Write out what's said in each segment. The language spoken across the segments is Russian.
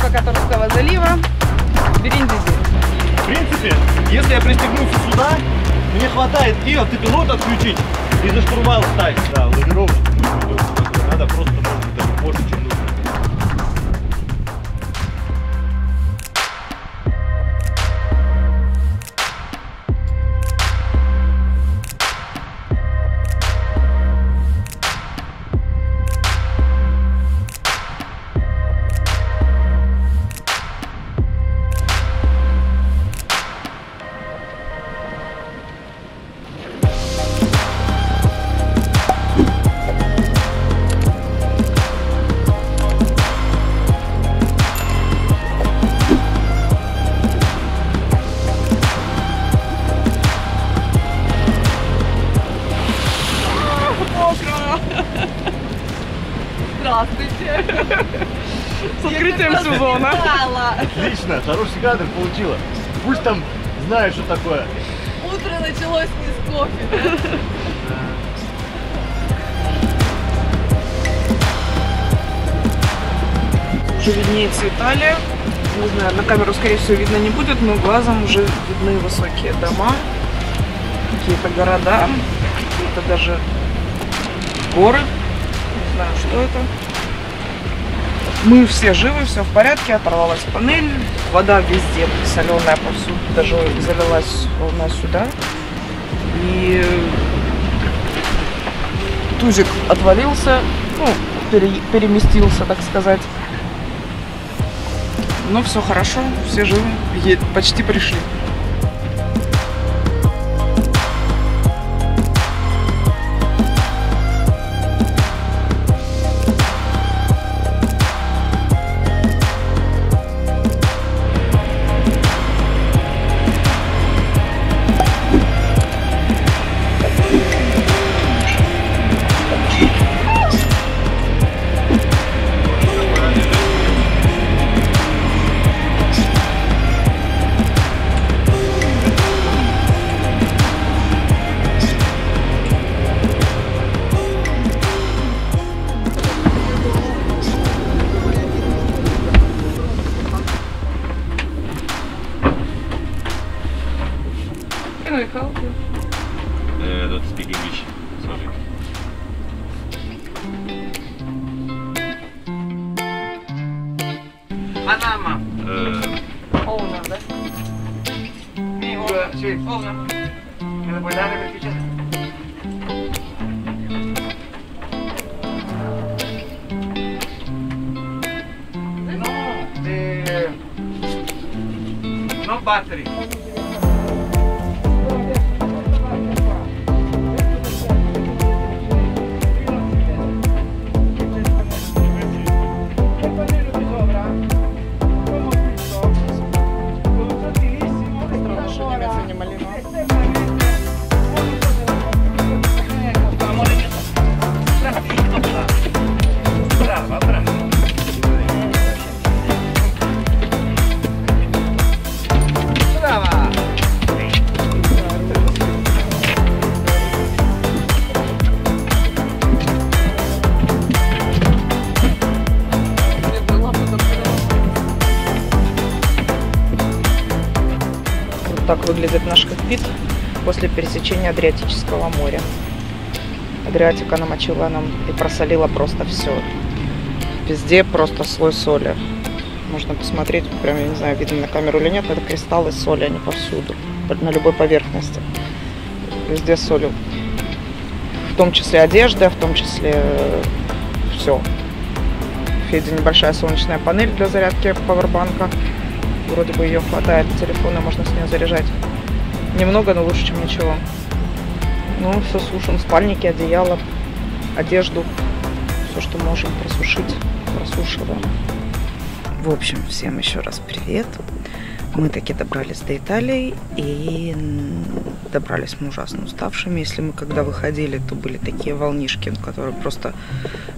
Юго Катарского залива, Берендизи. В принципе, если я пристегнулся сюда, мне хватает и автопилот отключить, и за штурвал встать. Да, лавировать надо просто, может быть, даже больше, чем нужно. Здравствуйте! С открытием сезона! Отлично, хороший кадр получила. Пусть там знают, что такое. Утро началось не с кофе, да? Уже виднеется Италия. Не знаю, на камеру, скорее всего, видно не будет, но глазом уже видны высокие дома, какие-то города, какие-то даже горы. Не знаю, что это. Мы все живы, все в порядке, оторвалась панель, вода везде соленая повсюду, даже залилась волна сюда. И тузик отвалился, ну, переместился, так сказать. Но все хорошо, все живы, почти пришли. Don't speak English. Sorry. Panama. Ovna, da? Sì. Ovna. Me la puoi dare perché c'è? No, no battery. Так выглядит наш кокпит после пересечения Адриатического моря. Адриатика намочила нам и просолила просто все. Везде просто слой соли. Можно посмотреть, прям, я не знаю, видно на камеру или нет, это кристаллы соли, они повсюду, на любой поверхности. Везде солью. В том числе одежда, в том числе все. В Феде небольшая солнечная панель для зарядки пауэрбанка. Вроде бы ее хватает, телефона можно с нее заряжать. Немного, но лучше, чем ничего. Ну, все сушим, спальники, одеяло, одежду. Все, что можем просушить, просушиваем. В общем, всем еще раз привет. Мы таки добрались до Италии, и добрались мы ужасно уставшими. Если мы когда выходили, то были такие волнишки, которые просто,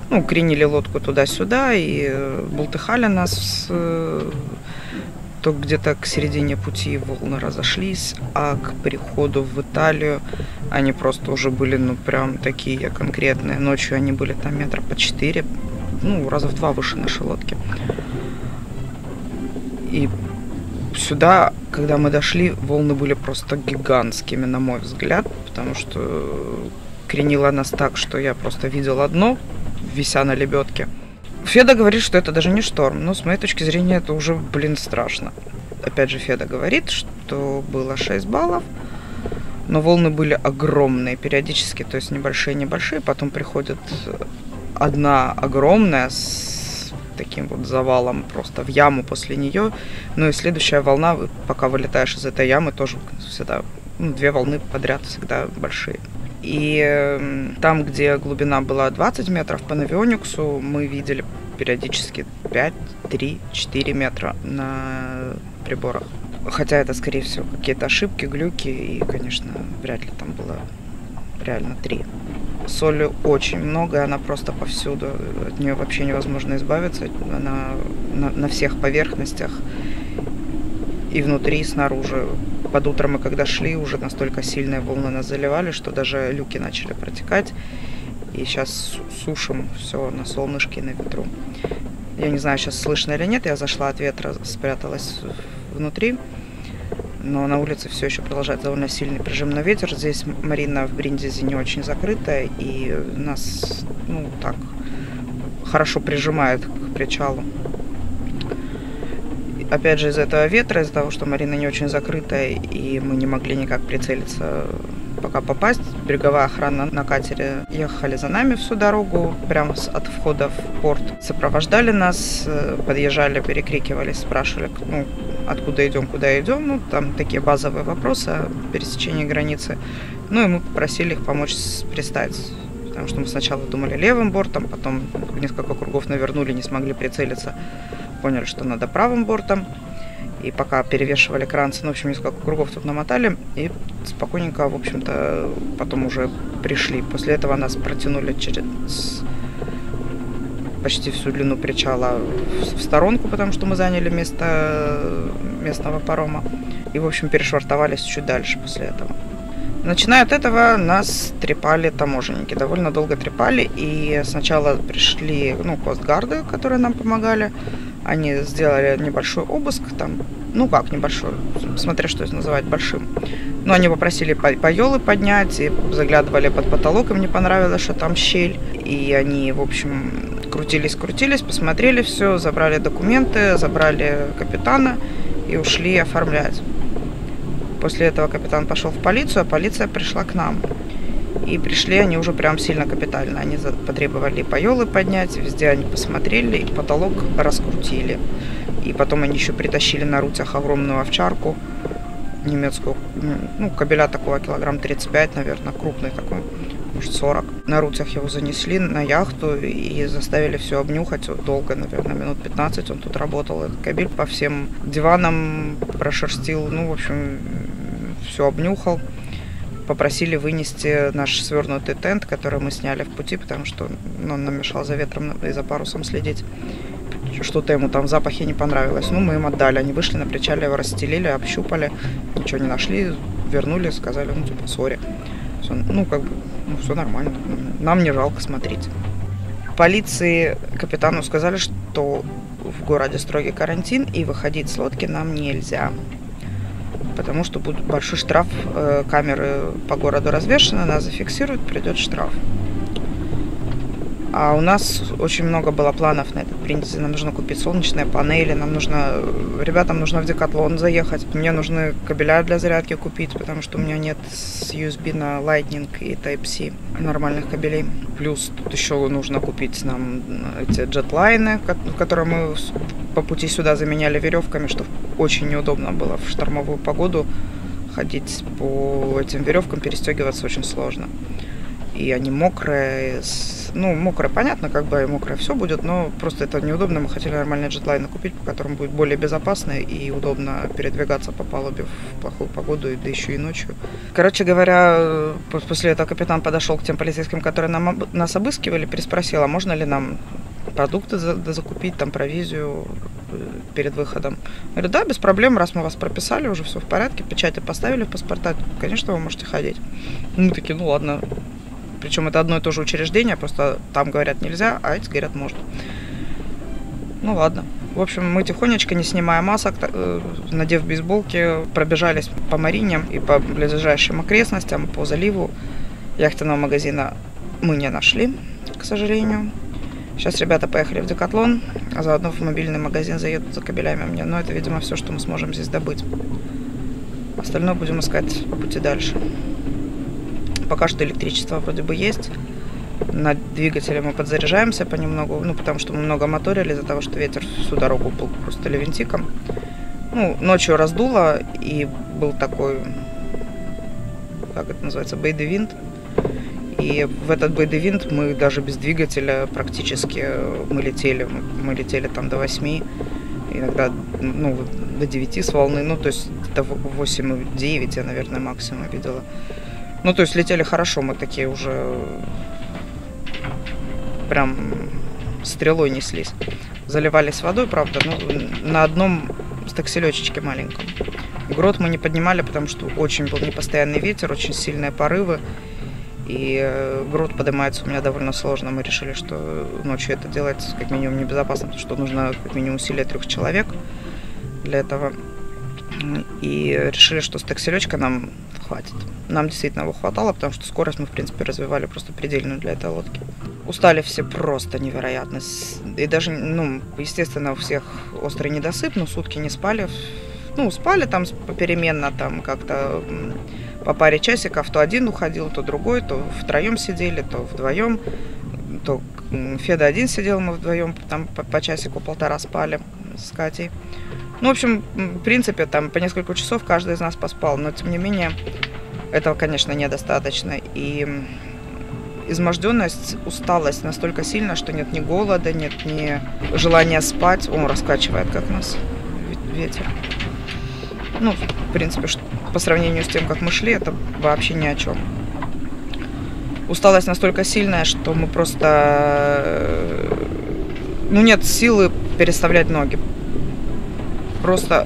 ну, кренили лодку туда-сюда и бултыхали нас. То где-то к середине пути волны разошлись, а к переходу в Италию они просто уже были, ну, прям такие конкретные. Ночью они были там метра по 4, ну, раза в 2 выше нашей лодки. И сюда, когда мы дошли, волны были просто гигантскими, на мой взгляд, потому что кренило нас так, что я просто видела дно, вися на лебедке. Феда говорит, что это даже не шторм, но с моей точки зрения это уже, страшно. Опять же, Феда говорит, что было 6 баллов, но волны были огромные периодически, то есть небольшие, потом приходит одна огромная с таким вот завалом просто в яму после нее, ну и следующая волна, пока вылетаешь из этой ямы, тоже всегда, 2 волны подряд всегда большие. И там, где глубина была 20 метров по Навиониксу, мы видели периодически 5, 3, 4 метра на приборах. Хотя это, скорее всего, какие-то ошибки, глюки, и, конечно, вряд ли там было реально 3. Соли очень много, она просто повсюду, от нее вообще невозможно избавиться, она на всех поверхностях, и внутри, и снаружи. Под утро мы когда шли, уже настолько сильные волны нас заливали, что даже люки начали протекать. И сейчас сушим все на солнышке и на ветру. Я не знаю, сейчас слышно или нет, я зашла от ветра, спряталась внутри. Но на улице все еще продолжает довольно сильный прижимный ветер. Здесь марина в Бриндизи не очень закрытая, и нас, так, хорошо прижимает к причалу. Опять же, из-за этого ветра, из-за того, что марина не очень закрытая, и мы не могли никак прицелиться, пока попасть. Береговая охрана на катере ехали за нами всю дорогу, прямо от входа в порт. Сопровождали нас, подъезжали, перекрикивались, спрашивали, откуда идем, куда идем. Там такие базовые вопросы о пересечении границы. И мы попросили их помочь пристать. Потому что мы сначала думали левым бортом, потом несколько кругов навернули, не смогли прицелиться. Поняли, что надо правым бортом. И пока перевешивали кранцы, в общем, несколько кругов тут намотали. И спокойненько, в общем-то, потом уже пришли. После этого нас протянули через почти всю длину причала в сторонку, потому что мы заняли место местного парома. И, в общем, перешвартовались чуть дальше после этого. Начиная от этого нас трепали таможенники, довольно долго трепали, и сначала пришли, костгарды, которые нам помогали, они сделали небольшой обыск, там, небольшой, смотря что это называть большим, но они попросили пайолы поднять, и заглядывали под потолок, им не понравилось, что там щель, и они, в общем, крутились, посмотрели все, забрали документы, забрали капитана и ушли оформлять. После этого капитан пошел в полицию, а полиция пришла к нам. И пришли они уже прям сильно капитально. Они потребовали пайолы поднять, везде они посмотрели, и потолок раскрутили. И потом они еще притащили на рутях огромную овчарку немецкую, кобеля такого килограмм 35, наверное, крупный такой, может 40. На рутях его занесли на яхту и заставили все обнюхать. Долго, наверное, минут 15 он тут работал. Этот кобель по всем диванам прошерстил, в общем, все обнюхал. Попросили вынести наш свернутый тент, который мы сняли в пути, потому что он нам мешал за ветром и за парусом следить. Что-то ему там в запахе не понравилось. Мы им отдали. Они вышли на причале, его расстелили, общупали, ничего не нашли, вернули, сказали, сори. Все нормально. Нам не жалко, смотреть. Полиции капитану сказали, что в городе строгий карантин, и выходить с лодки нам нельзя. Потому что будет большой штраф, камеры по городу развешаны, нас зафиксируют, придет штраф. А у нас очень много было планов на этот Бриндизи. Нам нужно купить солнечные панели, ребятам нужно в Декатлон заехать. Мне нужны кабеля для зарядки купить, потому что у меня нет с USB на Lightning и Type-C нормальных кабелей. Плюс тут еще нужно купить нам эти джетлайны, которые мы по пути сюда заменяли веревками, что очень неудобно было в штормовую погоду ходить по этим веревкам, перестегиваться очень сложно. И они мокрые, мокрое, понятно, мокрое все будет, но просто это неудобно. Мы хотели нормальные джетлайны купить, по которым будет более безопасно и удобно передвигаться по палубе в плохую погоду, да еще и ночью. Короче говоря, после этого капитан подошел к тем полицейским, которые нас обыскивали, переспросил, а можно ли нам продукты закупить, провизию перед выходом. Говорю, да, без проблем, раз мы вас прописали, уже все в порядке, печати поставили в паспорта, конечно, вы можете ходить. Мы такие, ладно. Причем это одно и то же учреждение, просто там говорят нельзя, а эти говорят можно. Ладно. В общем, мы тихонечко, не снимая масок, надев бейсболки, пробежались по Марине и по ближайшим окрестностям, по заливу. Яхтенного магазина мы не нашли, к сожалению. Сейчас ребята поехали в Декатлон, а заодно в мобильный магазин заедут за кабелями мне. Но это, видимо, все, что мы сможем здесь добыть. Остальное будем искать по пути дальше. Пока что электричество вроде бы есть. На двигателе мы подзаряжаемся понемногу, потому что мы много моторили из-за того, что ветер всю дорогу был просто левентиком. Ночью раздуло, и был такой, как это называется, бейдевинт. И в этот бейдевинт мы даже без двигателя практически мы летели там до 8, иногда до 9 с волны, то есть до 8,9 я, наверное, максимум видела. То есть летели хорошо, мы такие уже прям стрелой неслись. Заливались водой, правда, на одном стакселечечке маленьком. Грот мы не поднимали, потому что очень был непостоянный ветер, очень сильные порывы. И грот поднимается у меня довольно сложно. Мы решили, что ночью это делать как минимум небезопасно, потому что нужно как минимум усилие 3 человек для этого. И решили, что стакселечка нам хватит. Нам действительно его хватало, потому что скорость мы, в принципе, развивали просто предельную для этой лодки. Устали все просто невероятно. И даже, естественно, у всех острый недосып, но сутки не спали. Спали там попеременно, там как-то по паре часиков. То один уходил, то другой, то втроем сидели, то вдвоем. То Феда один сидел, мы вдвоем там по часику-полтора спали с Катей. В общем, в принципе, там по несколько часов каждый из нас поспал, но тем не менее этого, конечно, недостаточно. И изможденность, усталость настолько сильна, что нет ни голода, нет ни желания спать. Он раскачивает, как нас ветер. В принципе, по сравнению с тем, как мы шли, это вообще ни о чем. Усталость настолько сильная, что мы просто... нет силы переставлять ноги. Просто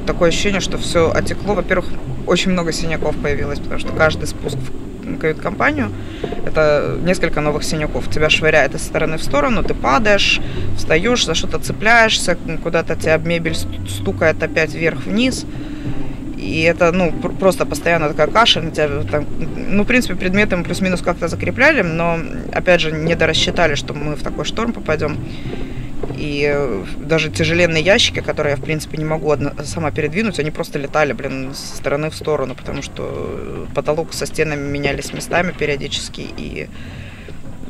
такое ощущение, что все отекло. Во-первых, очень много синяков появилось, потому что каждый спуск в кают-компанию – это несколько новых синяков. Тебя швыряет из стороны в сторону, ты падаешь, встаешь, за что-то цепляешься, куда-то тебя об мебель стукает опять вверх-вниз. И это, просто постоянно такая каша. На тебя, там, в принципе, предметы мы плюс-минус как-то закрепляли, но, опять же, не дорассчитали, что мы в такой шторм попадем. И даже тяжеленные ящики, которые я, в принципе, не могу сама передвинуть, они просто летали, с стороны в сторону, потому что потолок со стенами менялись местами периодически, и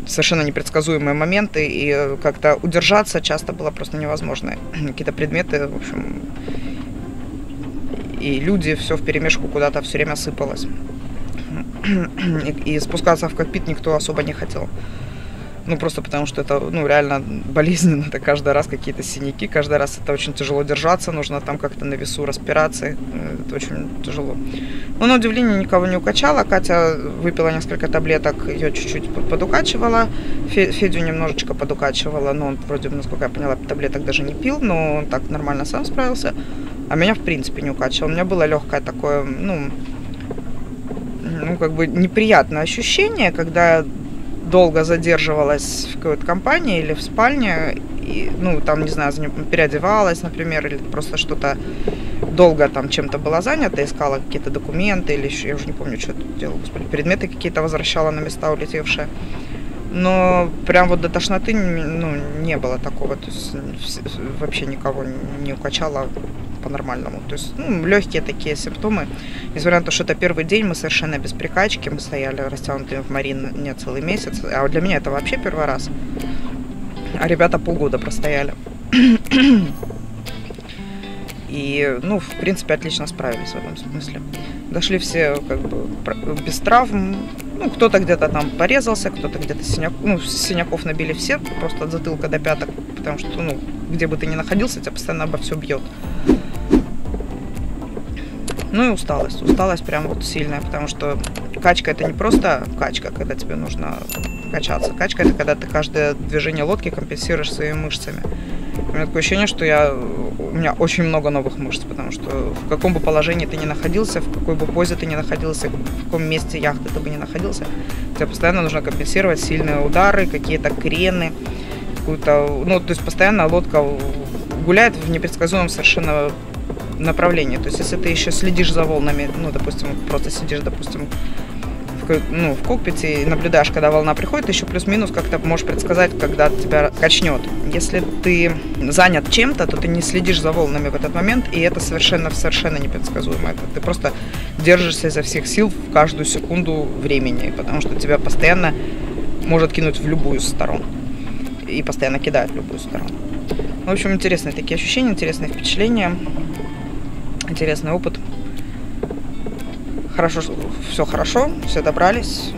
совершенно непредсказуемые моменты, и как-то удержаться часто было просто невозможно. Какие-то предметы, в общем, и люди, все вперемешку куда-то все время сыпалось. И спускаться в кокпит никто особо не хотел. Просто потому что это, реально болезненно. Это каждый раз какие-то синяки, каждый раз это очень тяжело держаться, нужно там как-то на весу распираться, это очень тяжело. Но на удивление никого не укачало. Катя выпила несколько таблеток, ее чуть-чуть подукачивала, Федю немножечко подукачивала, но он вроде, насколько я поняла, таблеток даже не пил, но он так нормально сам справился. А меня, в принципе, не укачивало. У меня было легкое такое, неприятное ощущение, когда долго задерживалась в какой-то компании или в спальне, и, там, не знаю, переодевалась, например, или просто что-то долго там чем-то была занята, искала какие-то документы или еще, я уже не помню, что я тут делала, господи, предметы какие-то возвращала на места улетевшие. Но прям до тошноты, не было такого, то есть вообще никого не укачало по-нормальному. То есть, легкие такие симптомы. Несмотря на то, что это первый день, мы совершенно без прикачки, мы стояли растянутыми в Марине целый месяц, а для меня это вообще первый раз. А ребята полгода простояли. И, в принципе, отлично справились в этом смысле. Дошли все без травм. Кто-то где-то там порезался, кто-то где-то синяков набили все, просто от затылка до пяток, потому что, где бы ты ни находился, тебя постоянно обо все бьет. И усталость. Усталость прям сильная, потому что качка — это не просто качка, когда тебе нужно качаться. Качка — это когда ты каждое движение лодки компенсируешь своими мышцами. У меня такое ощущение, что у меня очень много новых мышц, потому что в каком бы положении ты ни находился, в какой бы позе ты ни находился, в каком месте яхты ты бы ни находился, тебе постоянно нужно компенсировать сильные удары, какие-то крены, какую-то, то есть постоянно лодка гуляет в непредсказуемом совершенно направлении. То есть, если ты еще следишь за волнами, ну, допустим, просто сидишь, допустим, в кокпите и наблюдаешь, когда волна приходит, ты еще плюс-минус как-то можешь предсказать, когда тебя качнет. Если ты занят чем-то, то ты не следишь за волнами в этот момент, и это совершенно непредсказуемо. Ты просто держишься изо всех сил в каждую секунду времени, потому что тебя постоянно может кинуть в любую из сторон. И постоянно кидает в любую сторону. В общем, интересные такие ощущения, интересные впечатления, интересный опыт. Хорошо, все добрались.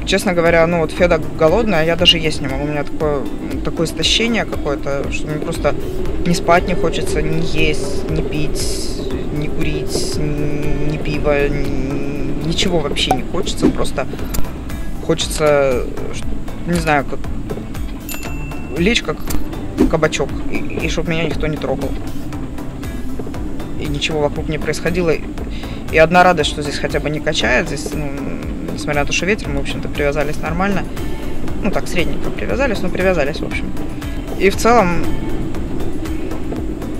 Честно говоря, ну вот Феда голодная, а я даже есть не могу. У меня такое истощение какое-то, что мне просто ни спать не хочется, ни есть, ни пить, ни курить, ни пива, ничего вообще не хочется. Просто хочется, не знаю, как лечь как кабачок, и чтобы меня никто не трогал. И ничего вокруг не происходило. И одна радость, что здесь хотя бы не качает. Здесь, ну, несмотря на то, что ветер, мы, в общем-то, привязались нормально. Ну, так, средненько привязались, но привязались, в общем. И в целом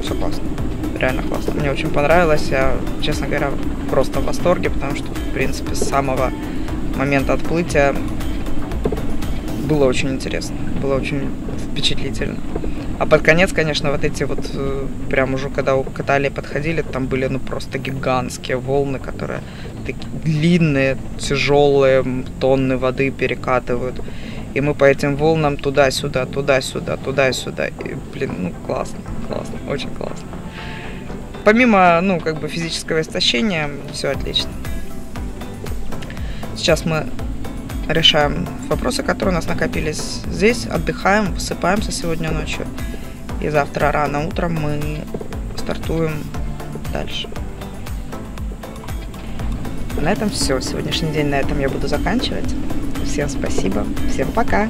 все классно. Реально классно. Мне очень понравилось. Я, честно говоря, просто в восторге, потому что, в принципе, с самого момента отплытия было очень интересно. Было очень впечатлительно. А под конец, конечно, вот эти вот, прям уже когда к Италии подходили, там были, ну, просто гигантские волны, которые такие длинные, тяжелые, тонны воды перекатывают. И мы по этим волнам туда-сюда, туда-сюда, туда-сюда. И, блин, ну, классно, очень классно. Помимо, ну, как бы физического истощения, все отлично. Сейчас мы решаем вопросы, которые у нас накопились здесь, отдыхаем, высыпаемся сегодня ночью. И завтра рано утром мы стартуем дальше. На этом все. Сегодняшний день на этом я буду заканчивать. Всем спасибо. Всем пока.